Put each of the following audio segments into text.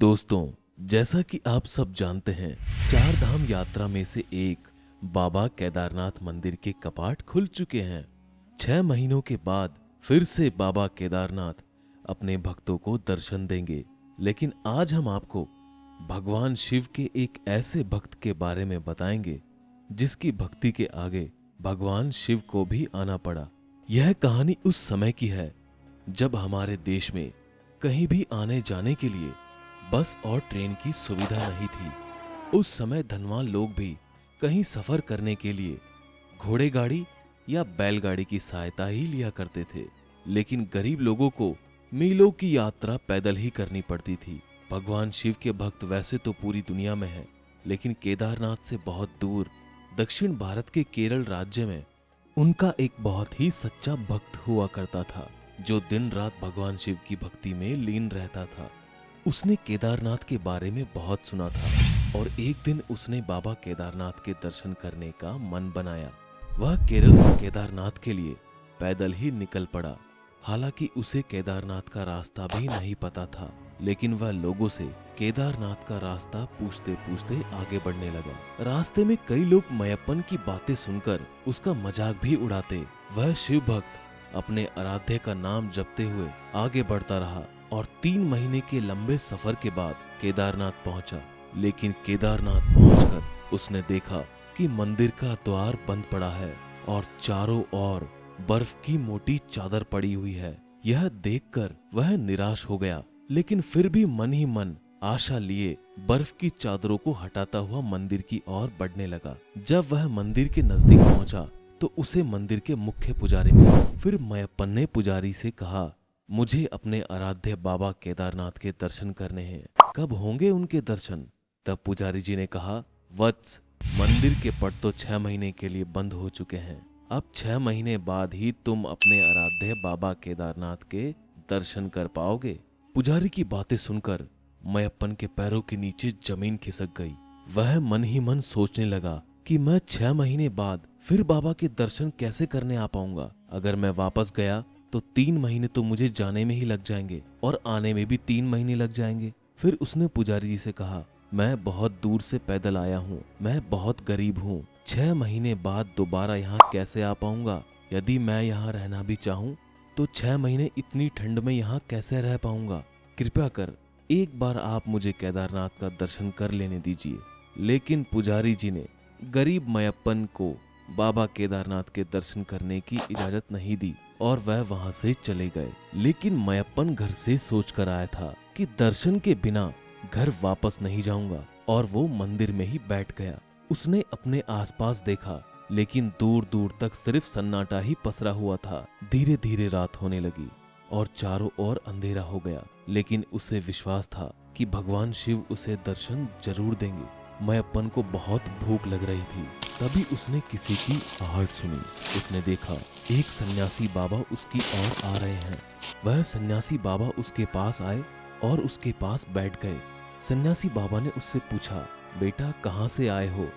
दोस्तों, जैसा कि आप सब जानते हैं, चार धाम यात्रा में से एक बाबा केदारनाथ मंदिर के कपाट खुल चुके हैं। 6 महीनों के बाद फिर से बाबा केदारनाथ अपने भक्तों को दर्शन देंगे। लेकिन आज हम आपको भगवान शिव के एक ऐसे भक्त के बारे में बताएंगे जिसकी भक्ति के आगे भगवान शिव को भी आना पड़ा। यह कहानी उस समय की है जब हमारे देश में कहीं भी आने जाने के लिए बस और ट्रेन की सुविधा नहीं थी। उस समय धनवान लोग भी कहीं सफर करने के लिए घोड़े गाड़ी या बैलगाड़ी की सहायता ही लिया करते थे, लेकिन गरीब लोगों को मीलों की यात्रा पैदल ही करनी पड़ती थी। भगवान शिव के भक्त वैसे तो पूरी दुनिया में हैं, लेकिन केदारनाथ से बहुत दूर दक्षिण भारत के केरल राज्य में उनका एक बहुत ही सच्चा भक्त हुआ करता था, जो दिन रात भगवान शिव की भक्ति में लीन रहता था। उसने केदारनाथ के बारे में बहुत सुना था और एक दिन उसने बाबा केदारनाथ के दर्शन करने का मन बनाया। वह केरल से केदारनाथ के लिए पैदल ही निकल पड़ा। हालांकि उसे केदारनाथ का रास्ता भी नहीं पता था, लेकिन वह लोगों से केदारनाथ का रास्ता पूछते पूछते आगे बढ़ने लगा। रास्ते में कई लोग मयप्पन की बातें सुनकर उसका मजाक भी उड़ाते। वह शिव भक्त अपने आराध्य का नाम जपते हुए आगे बढ़ता रहा और 3 महीने के लंबे सफर के बाद केदारनाथ पहुंचा। लेकिन केदारनाथ पहुंचकर उसने देखा कि मंदिर का द्वार बंद पड़ा है और चारों ओर बर्फ की मोटी चादर पड़ी हुई है। यह देखकर वह निराश हो गया, लेकिन फिर भी मन ही मन आशा लिए बर्फ की चादरों को हटाता हुआ मंदिर की ओर बढ़ने लगा। जब वह मंदिर के नजदीक पहुंचा तो उसे मंदिर के मुख्य पुजारी मिले। फिर मयप्पन ने पुजारी से कहा, मुझे अपने आराध्य बाबा केदारनाथ के दर्शन करने हैं, कब होंगे उनके दर्शन? तब पुजारी जी ने कहा, वत्स, मंदिर के पट तो 6 महीने के लिए बंद हो चुके हैं। अब 6 महीने बाद ही तुम अपने आराध्य बाबा केदारनाथ के दर्शन कर पाओगे। पुजारी की बातें सुनकर मयप्पन के पैरों के नीचे जमीन खिसक गई। वह मन ही मन सोचने लगा कि मैं 6 महीने बाद फिर बाबा के दर्शन कैसे करने आ पाऊंगा। अगर मैं वापस गया तो 3 महीने तो मुझे जाने में ही लग जाएंगे और आने में भी 3 महीने लग जाएंगे। फिर उसने पुजारी जी से कहा, मैं बहुत दूर से पैदल आया हूँ, मैं बहुत गरीब हूँ, 6 महीने बाद दोबारा यहाँ कैसे आ पाऊंगा? यदि मैं यहाँ रहना भी चाहूँ तो 6 महीने इतनी ठंड में यहाँ कैसे रह पाऊंगा? कृपया कर एक बार आप मुझे केदारनाथ का दर्शन कर लेने दीजिए। लेकिन पुजारी जी ने गरीब मयप्पन को बाबा केदारनाथ के दर्शन करने की इजाजत नहीं दी और वह वहां से चले गए। लेकिन मयप्पन घर से सोच कर आया था कि दर्शन के बिना घर वापस नहीं जाऊंगा, और वो मंदिर में ही बैठ गया। उसने अपने आसपास देखा, लेकिन दूर दूर तक सिर्फ सन्नाटा ही पसरा हुआ था। धीरे धीरे रात होने लगी और चारों ओर अंधेरा हो गया, लेकिन उसे विश्वास था कि भगवान शिव उसे दर्शन जरूर देंगे। मयप्पन को बहुत भूख लग रही थी। तभी उसने किसी की आहट सुनी। उसने देखा एक सन्यासी बाबा उसकी ओर आ रहे हैं। वह सन्यासी बाबा उसके पास आए और उसके पास बैठ गए। सन्यासी बाबा ने उससे पूछा, बेटा कहाँ से आए हो?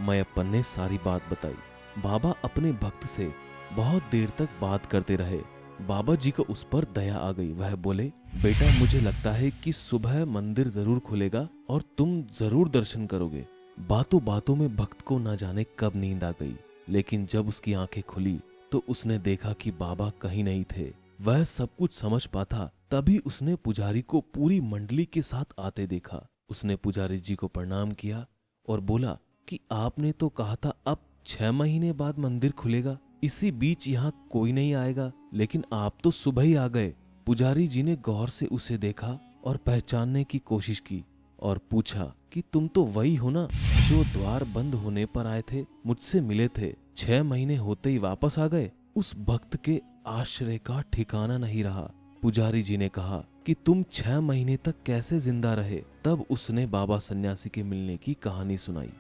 मयप्पन ने सारी बात बताई। बाबा अपने भक्त से बहुत देर तक बात करते रहे। बाबा जी को उस पर दया आ गई। वह बोले, बेटा मुझे लगता है कि सुबह मंदिर जरूर खुलेगा और तुम जरूर दर्शन करोगे। बातों बातों में भक्त को न जाने कब नींद आ गई, लेकिन जब उसकी आंखें खुली तो उसने देखा कि बाबा कहीं नहीं थे। वह सब कुछ समझ पाता तभी उसने पुजारी को पूरी मंडली के साथ आते देखा। उसने पुजारी जी को प्रणाम किया और बोला कि आपने तो कहा था अब 6 महीने बाद मंदिर खुलेगा, इसी बीच यहाँ कोई नहीं आएगा, लेकिन आप तो सुबह ही आ गए। पुजारी जी ने गौर से उसे देखा और पहचानने की कोशिश की और पूछा कि तुम तो वही हो ना जो द्वार बंद होने पर आए थे, मुझसे मिले थे, 6 महीने होते ही वापस आ गए। उस भक्त के आश्चर्य का ठिकाना नहीं रहा। पुजारी जी ने कहा कि तुम 6 महीने तक कैसे जिंदा रहे? तब उसने बाबा सन्यासी के मिलने की कहानी सुनाई।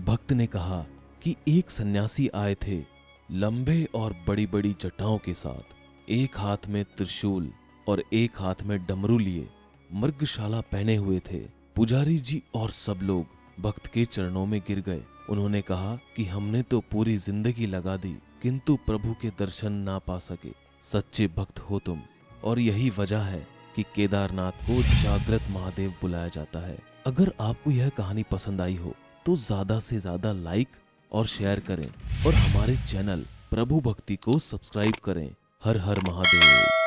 भक्त ने कहा कि एक सन्यासी आए थे लंबे और बड़ी बड़ी जटाओं के साथ, एक हाथ में त्रिशूल और एक हाथ में डमरू लिए, मृगशाला पहने हुए थे। पुजारी जी और सब लोग भक्त के चरणों में गिर गए। उन्होंने कहा कि हमने तो पूरी जिंदगी लगा दी, किंतु प्रभु के दर्शन ना पा सके। सच्चे भक्त हो तुम, और यही वजह है कि केदारनाथ को जागृत महादेव बुलाया जाता है। अगर आपको यह कहानी पसंद आई हो तो ज्यादा से ज्यादा लाइक और शेयर करें और हमारे चैनल प्रभु भक्ति को सब्सक्राइब करें। हर हर महादेव।